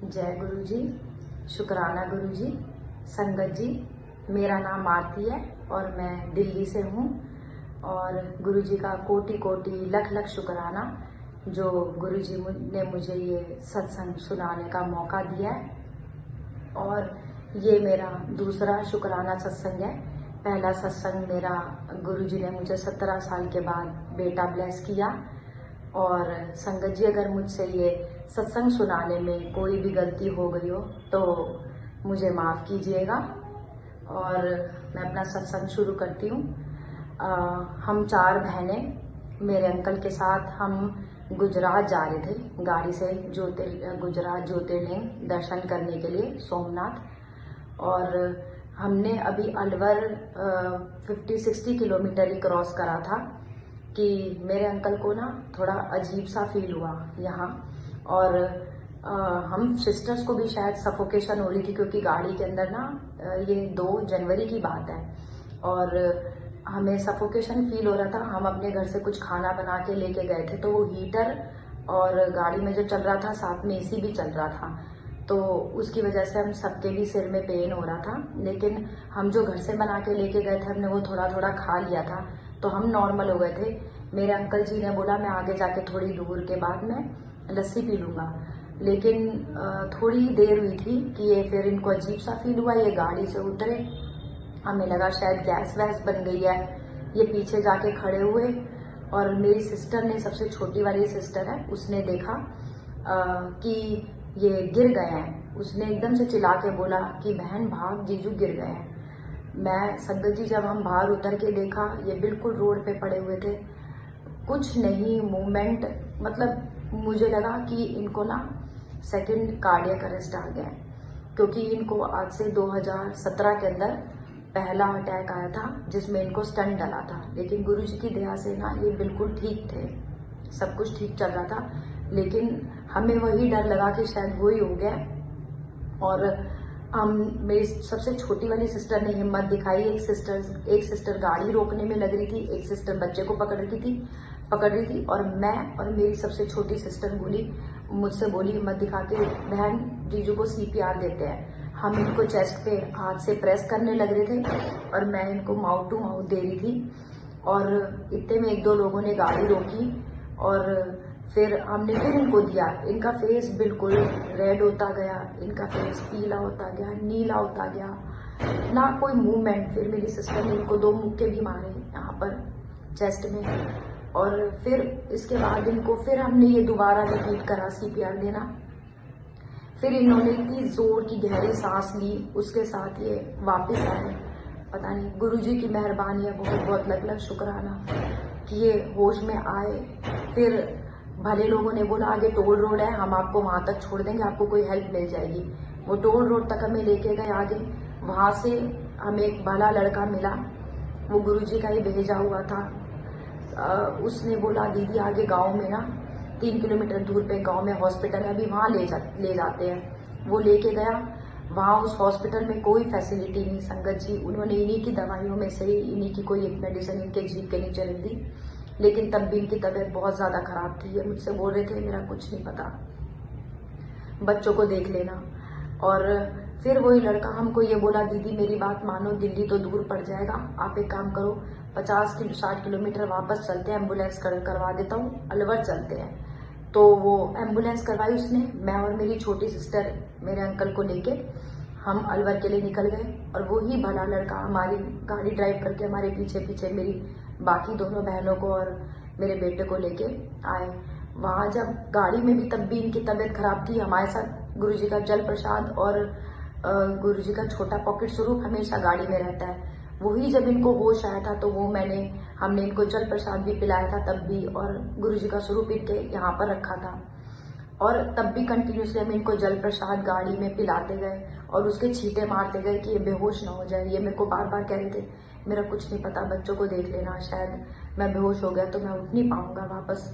जय गुरु जी, शुक्राना गुरु जी, संगत जी। मेरा नाम आरती है और मैं दिल्ली से हूँ। और गुरु जी का कोटि कोटि लख लख शुक्राना जो गुरु जी ने मुझे ये सत्संग सुनाने का मौका दिया है। और ये मेरा दूसरा शुक्राना सत्संग है। पहला सत्संग मेरा गुरु जी ने मुझे 17 साल के बाद बेटा ब्लेस किया। और संगत जी, अगर मुझसे ये सत्संग सुनाने में कोई भी गलती हो गई हो तो मुझे माफ़ कीजिएगा। और मैं अपना सत्संग शुरू करती हूँ। हम 4 बहनें मेरे अंकल के साथ हम गुजरात जा रहे थे गाड़ी से, गुजरात ज्योतिर्लिंग दर्शन करने के लिए, सोमनाथ। और हमने अभी अलवर 50-60 किलोमीटर ही क्रॉस करा था कि मेरे अंकल को ना थोड़ा अजीब सा फील हुआ यहाँ। और हम सिस्टर्स को भी शायद सफोकेशन हो रही थी, क्योंकि गाड़ी के अंदर ना ये 2 जनवरी की बात है और हमें सफोकेशन फील हो रहा था। हम अपने घर से कुछ खाना बना के लेके गए थे, तो वो हीटर और गाड़ी में जो चल रहा था साथ में एसी भी चल रहा था, तो उसकी वजह से हम सबके भी सिर में पेन हो रहा था। लेकिन हम जो घर से बना के लेके गए थे हमने वो थोड़ा थोड़ा खा लिया था, तो हम नॉर्मल हो गए थे। मेरे अंकल जी ने बोला मैं आगे जाके थोड़ी दूर के बाद में लस्सी पी लूँगा। लेकिन थोड़ी देर हुई थी कि ये फिर इनको अजीब सा फील हुआ, ये गाड़ी से उतरे। हमें लगा शायद गैस वैस बन गई है। ये पीछे जाके खड़े हुए और मेरी सिस्टर ने, सबसे छोटी वाली सिस्टर है, उसने देखा कि ये गिर गए हैं। उसने एकदम से चिल्ला के बोला कि बहन भाग, जीजू गिर गए हैं। मैं, संगत जी, जब हम बाहर उतर के देखा ये बिल्कुल रोड पे पड़े हुए थे, कुछ नहीं मूवमेंट। मतलब मुझे लगा कि इनको ना सेकंड कार्डियक अरेस्ट आ गया है, क्योंकि इनको आज से 2017 के अंदर पहला अटैक आया था जिसमें इनको स्टंट डला था। लेकिन गुरु जी की दया से ना ये बिल्कुल ठीक थे, सब कुछ ठीक चल रहा था। लेकिन हमें वही डर लगा कि शायद वही हो गया। और मेरी सबसे छोटी वाली सिस्टर ने हिम्मत दिखाई। एक सिस्टर गाड़ी रोकने में लग रही थी, एक सिस्टर बच्चे को पकड़ रही थी। और मैं और मेरी सबसे छोटी सिस्टर मुझसे बोली हिम्मत दिखा के, बहन जीजू को CPR देते हैं। हम इनको चेस्ट पे हाथ से प्रेस करने लग रहे थे और मैं इनको माउथ टू माउथ दे रही थी। और इतने में 1-2 लोगों ने गाड़ी रोकी और फिर हमने फिर इनको दिया। इनका फेस बिल्कुल रेड होता गया, इनका फेस पीला होता गया, नीला होता गया, ना कोई मूवमेंट। फिर मेरी सिस्टर ने इनको 2 मुक्के भी मारे यहाँ पर चेस्ट में। और फिर इसके बाद इनको फिर हमने ये दोबारा रिपीट करा CPR देना। फिर इन्होंने इतनी जोर की गहरी सांस ली, उसके साथ ये वापस आए। पता नहीं, गुरु जी की मेहरबानी है, बहुत बहुत लख लख शुक्राना कि ये होश में आए। फिर भले लोगों ने बोला आगे टोल रोड है, हम आपको वहां तक छोड़ देंगे, आपको कोई हेल्प मिल जाएगी। वो टोल रोड तक हमें लेके गए आगे। वहां से हमें एक भला लड़का मिला, वो गुरु जी का ही भेजा हुआ था। उसने बोला दीदी आगे गांव में ना 3 किलोमीटर दूर पे गांव में हॉस्पिटल है, अभी वहां ले जाते हैं। वो लेके गया। वहां उस हॉस्पिटल में कोई फैसिलिटी नहीं, संगत जी। उन्होंने इन्हीं की दवाइयों में से इन्हीं की कोई एक मेडिसिन इनके जीभ के नीचे रख दी। लेकिन तब भी इनकी तबीयत बहुत ज्यादा खराब थी। ये मुझसे बोल रहे थे मेरा कुछ नहीं पता, बच्चों को देख लेना। और फिर वही लड़का हमको ये बोला दीदी मेरी बात मानो, दिल्ली तो दूर पड़ जाएगा, आप एक काम करो 50-60 किलोमीटर वापस चलते हैं, एम्बुलेंस करवा देता हूँ, अलवर चलते हैं। तो वो एम्बुलेंस करवाई उसने। मैं और मेरी छोटी सिस्टर मेरे अंकल को लेके हम अलवर के लिए निकल गए। और वही भला लड़का हमारी गाड़ी ड्राइव करके हमारे पीछे पीछे मेरी बाकी दोनों बहनों को और मेरे बेटे को लेके आए। वहां जब गाड़ी में भी तब भी इनकी तबीयत खराब थी। हमारे साथ गुरु जी का जल प्रसाद और गुरु जी का छोटा पॉकेट स्वरूप हमेशा गाड़ी में रहता है। वही जब इनको होश आया था तो वो हमने इनको जल प्रसाद भी पिलाया था तब भी, और गुरु जी का स्वरूप इनके यहाँ पर रखा था। और तब भी कंटिन्यूसली हम इनको जल प्रसाद गाड़ी में पिलाते गए और उसके छींटे मारते गए कि ये बेहोश ना हो जाए। ये मेरे को बार बार कह रहे थे मेरा कुछ नहीं पता, बच्चों को देख लेना, शायद मैं बेहोश हो गया तो मैं उठ नहीं पाऊंगा वापस।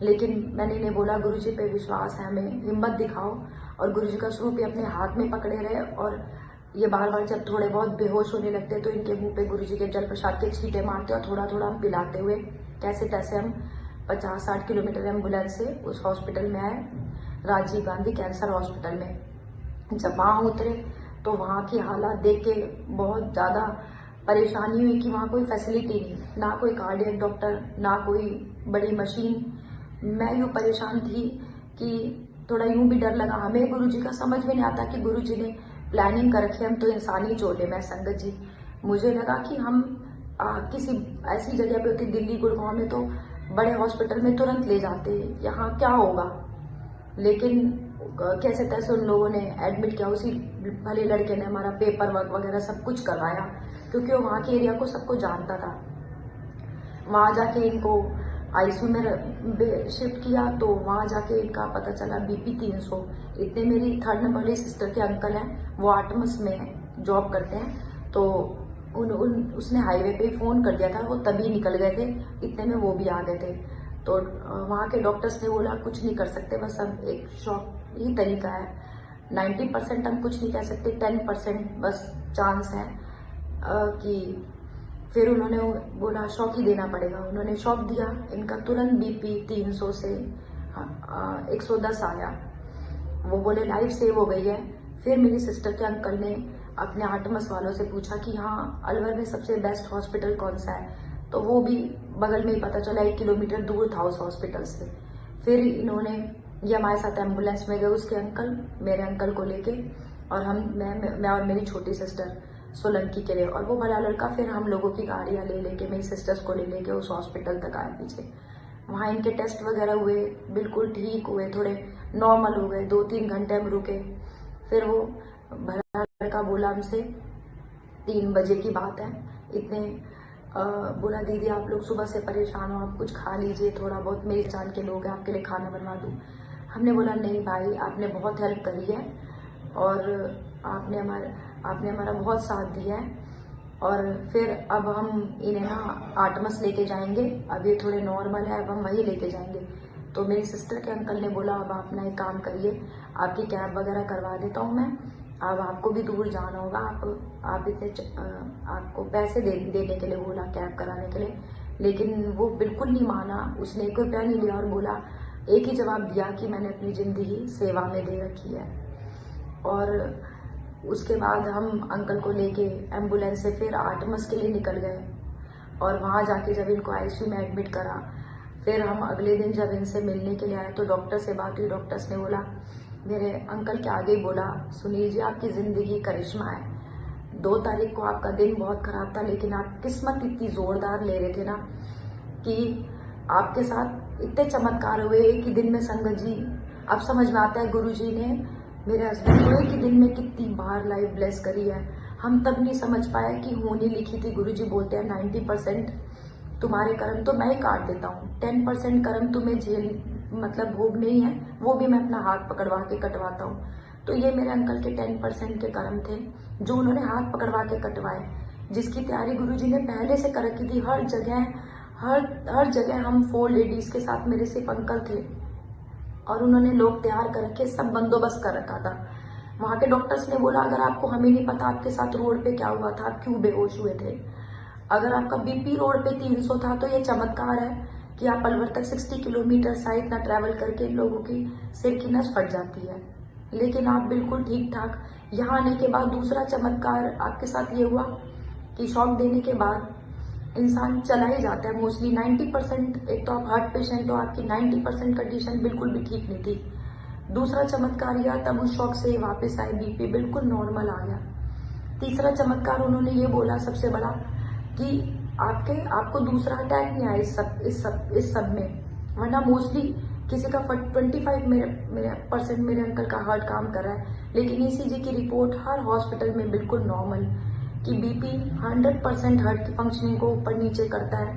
लेकिन मैंने इन्हें बोला गुरु जी पे विश्वास है, हमें हिम्मत दिखाओ। और गुरु जी का स्वरूप अपने हाथ में पकड़े रहे। और ये बार बार जब थोड़े बहुत बेहोश होने लगते तो इनके मुंह पे गुरु जी के जल प्रसाद के छींटे मारते और थोड़ा थोड़ा हम पिलाते हुए कैसे तैसे हम 50-60 किलोमीटर एम्बुलेंस से उस हॉस्पिटल में आए। राजीव गांधी कैंसर हॉस्पिटल में। जब वहाँ उतरे तो वहाँ की हालात देख के बहुत ज़्यादा परेशानी हुई कि वहाँ कोई फैसिलिटी नहीं, ना कोई कार्डियक डॉक्टर, ना कोई बड़ी मशीन। मैं यूँ परेशान थी कि थोड़ा यूँ भी डर लगा। हमें गुरुजी का समझ में नहीं आता कि गुरुजी ने प्लानिंग कर रखी है, हम तो इंसानी चोले में। संगत जी, मुझे लगा कि हम किसी ऐसी जगह पे होती, दिल्ली गुड़गांव में तो बड़े हॉस्पिटल में तुरंत ले जाते, यहाँ क्या होगा। लेकिन कैसे तैसे उन लोगों ने एडमिट किया। उसी भले लड़के ने हमारा पेपर वर्क वगैरह सब कुछ करवाया, क्योंकि वो वहाँ के एरिया को सबको जानता था। वहाँ जाके इनको आईसीयू में शिफ्ट किया तो वहाँ जाके इनका पता चला बीपी 300। इतने मेरी 3rd नंबर वाली सिस्टर के अंकल हैं, वो आर्टमस में जॉब करते हैं, तो उसने हाईवे पे फ़ोन कर दिया था, वो तभी निकल गए थे। इतने में वो भी आ गए थे। तो वहाँ के डॉक्टर्स ने बोला कुछ नहीं कर सकते, बस अब एक शॉक ही तरीका है। 90% हम कुछ नहीं कह सकते, 10% बस चांस है कि फिर उन्होंने बोला शॉक ही देना पड़ेगा। उन्होंने शॉक दिया, इनका तुरंत बीपी 300 से 110 आया। वो बोले लाइफ सेव हो गई है। फिर मेरी सिस्टर के अंकल ने अपने आर्टमस वालों से पूछा कि हाँ अलवर में सबसे बेस्ट हॉस्पिटल कौन सा है, तो वो भी बगल में ही पता चला, 1 किलोमीटर दूर था उस हॉस्पिटल से। फिर इन्होंने ये हमारे साथ एम्बुलेंस में गए, उसके अंकल मेरे अंकल को लेके, और मैं और मेरी छोटी सिस्टर सोलंकी के लिए, और वो भला लड़का फिर हम लोगों की गाड़ियाँ ले लेके मेरी सिस्टर्स को ले लेके उस हॉस्पिटल तक आए पीछे। वहाँ इनके टेस्ट वगैरह हुए, बिल्कुल ठीक हुए, थोड़े नॉर्मल हो गए। 2-3 घंटे हम रुके। फिर वो भला लड़का बोला हमसे, 3 बजे की बात है, इतने बोला दीदी आप लोग सुबह से परेशान हो, आप कुछ खा लीजिए, थोड़ा बहुत, मेरी जान के लोग हैं, आपके लिए खाना बनवा दूँ। हमने बोला नहीं भाई, आपने बहुत हेल्प करी है और आपने हमारा बहुत साथ दिया है, और फिर अब हम इन्हें ना आर्टमस लेके जाएंगे, अब ये थोड़े नॉर्मल है, अब हम वहीं लेके जाएंगे। तो मेरी सिस्टर के अंकल ने बोला अब आप ना एक काम करिए, आपकी कैब वगैरह करवा देता हूँ मैं, अब आपको भी दूर जाना होगा, आप इतने आपको पैसे देने के लिए बोला कैब कराने के लिए, लेकिन वो बिल्कुल नहीं माना। उसने 1 रुपया नहीं लिया और बोला, एक ही जवाब दिया कि मैंने अपनी ज़िंदगी सेवा में दे रखी है। और उसके बाद हम अंकल को लेके एम्बुलेंस से फिर आर्टमस के लिए निकल गए, और वहाँ जाके जब इनको आईसीयू में एडमिट करा, फिर हम अगले दिन जब इनसे मिलने के लिए आए तो डॉक्टर से बात हुई। डॉक्टर्स ने बोला, मेरे अंकल के आगे ही बोला, सुनील जी आपकी ज़िंदगी करिश्मा है। 2 तारीख को आपका दिन बहुत ख़राब था, लेकिन आप किस्मत इतनी ज़ोरदार ले रहे थे ना कि आपके साथ इतने चमत्कार हुए एक ही दिन में। संगत जी, अब समझ में आता है गुरुजी ने मेरे हस्बैंड को एक ही दिन में कितनी बार लाइफ ब्लेस करी है। हम तब नहीं समझ पाए कि होनी लिखी थी। गुरुजी बोलते हैं 90% तुम्हारे कर्म तो मैं ही काट देता हूँ, 10% कर्म तुम्हें झेल मतलब भोग नहीं है, वो भी मैं अपना हाथ पकड़वा के कटवाता हूँ। तो ये मेरे अंकल के 10% के कर्म थे जो उन्होंने हाथ पकड़वा के कटवाए, जिसकी तैयारी गुरुजी ने पहले से कर रखी थी। हर जगह हम 4 लेडीज के साथ, मेरे सिर्फ अंकल थे, और उन्होंने लोग तैयार कर रखे, सब बंदोबस्त कर रखा था। वहाँ के डॉक्टर्स ने बोला अगर आपको हमें नहीं पता आपके साथ रोड पे क्या हुआ था, आप क्यों बेहोश हुए थे, अगर आपका बीपी रोड पे 300 था तो ये चमत्कार है कि आप अलवर तक 60 किलोमीटर साइड इतना ट्रैवल करके इन लोगों की सिर की नस फट जाती है, लेकिन आप बिल्कुल ठीक ठाक। यहाँ आने के बाद दूसरा चमत्कार आपके साथ ये हुआ कि शॉक देने के बाद इंसान चला ही जाता है मोस्टली 90%। एक तो आप हार्ट पेशेंट हो, आपकी 90% कंडीशन बिल्कुल भी ठीक नहीं थी। दूसरा चमत्कार यह तब उस शॉक से वापस आए, बीपी बिल्कुल नॉर्मल आ गया। तीसरा चमत्कार उन्होंने ये बोला सबसे बड़ा कि आपको दूसरा अटैक नहीं आया इस सब में, वरना मोस्टली किसी का 25% मेरे अंकल का हार्ट काम कर रहा है, लेकिन ईसीजी की रिपोर्ट हर हॉस्पिटल में बिल्कुल नॉर्मल कि बीपी 100% हार्ट की फंक्शनिंग को ऊपर नीचे करता है।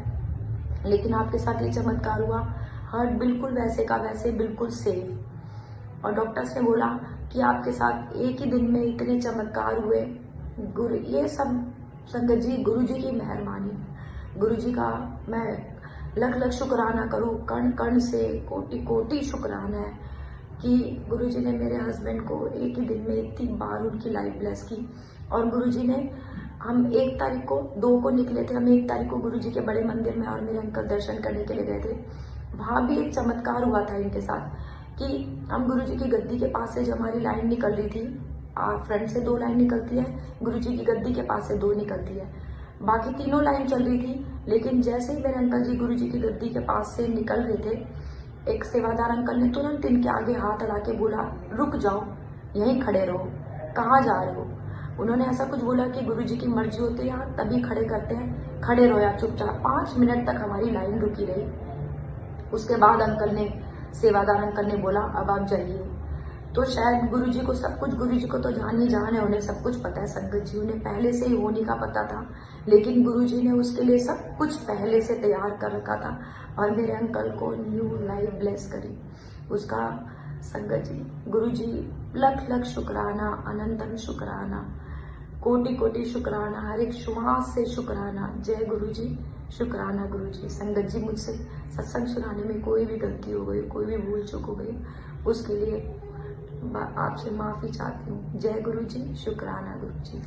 लेकिन आपके साथ ये चमत्कार हुआ, हार्ट बिल्कुल वैसे का वैसे बिल्कुल सेफ। और डॉक्टर्स ने बोला कि आपके साथ एक ही दिन में इतने चमत्कार हुए। ये सब संगत जी गुरु जी की मेहरबानी, गुरु जी का मैं लख लख शुक्राना करूँ, कण कण से कोटि कोटि शुक्राना है कि गुरु जी ने मेरे हस्बैंड को एक ही दिन में इतनी बार उनकी लाइफ ब्लेस की। और गुरु जी ने, हम 1 तारीख को 2 को निकले थे, हम 1 तारीख को गुरु जी के बड़े मंदिर में और मेरे अंकल दर्शन करने के लिए गए थे। वहाँ भी एक चमत्कार हुआ था इनके साथ कि हम गुरुजी की गद्दी के पास से जब हमारी लाइन निकल रही थी, फ्रंट से 2 लाइन निकलती है, गुरुजी की गद्दी के पास से 2 निकलती है, बाकी तीनों लाइन चल रही थी। लेकिन जैसे ही मेरे अंकल जी गुरुजी की गद्दी के पास से निकल रहे थे, एक सेवादार अंकल ने तुरंत इनके आगे हाथ अड़ा के बोला, रुक जाओ, यहीं खड़े रहो, कहाँ जा रहे हो। उन्होंने ऐसा कुछ बोला कि गुरुजी की मर्जी होती है यहाँ तभी खड़े करते हैं, खड़े रहो या चुपचाप। 5 मिनट तक हमारी लाइन रुकी रही। उसके बाद सेवादार अंकल ने बोला, अब आप जाइए। तो शायद गुरुजी को सब कुछ, गुरुजी को तो जान ही जान है, उन्हें सब कुछ पता है। संगत जी उन्हें पहले से ही होने का पता था, लेकिन गुरुजी ने उसके लिए सब कुछ पहले से तैयार कर रखा था और मेरे अंकल को न्यू लाइफ ब्लेस करी। उसका संगत जी, गुरुजी लख लख शुक्राना, अनंतन शुक्राना, कोटि कोटि शुक्राना, हर एक श्वास से शुक्राना। जय गुरुजी, शुक्राना गुरुजी। संगत जी, मुझसे सत्संग सुनाने में कोई भी गलती हो गई, कोई भी भूल चूक हो गई, उसके लिए आपसे माफी चाहती हूँ। जय गुरुजी, शुक्राना गुरुजी।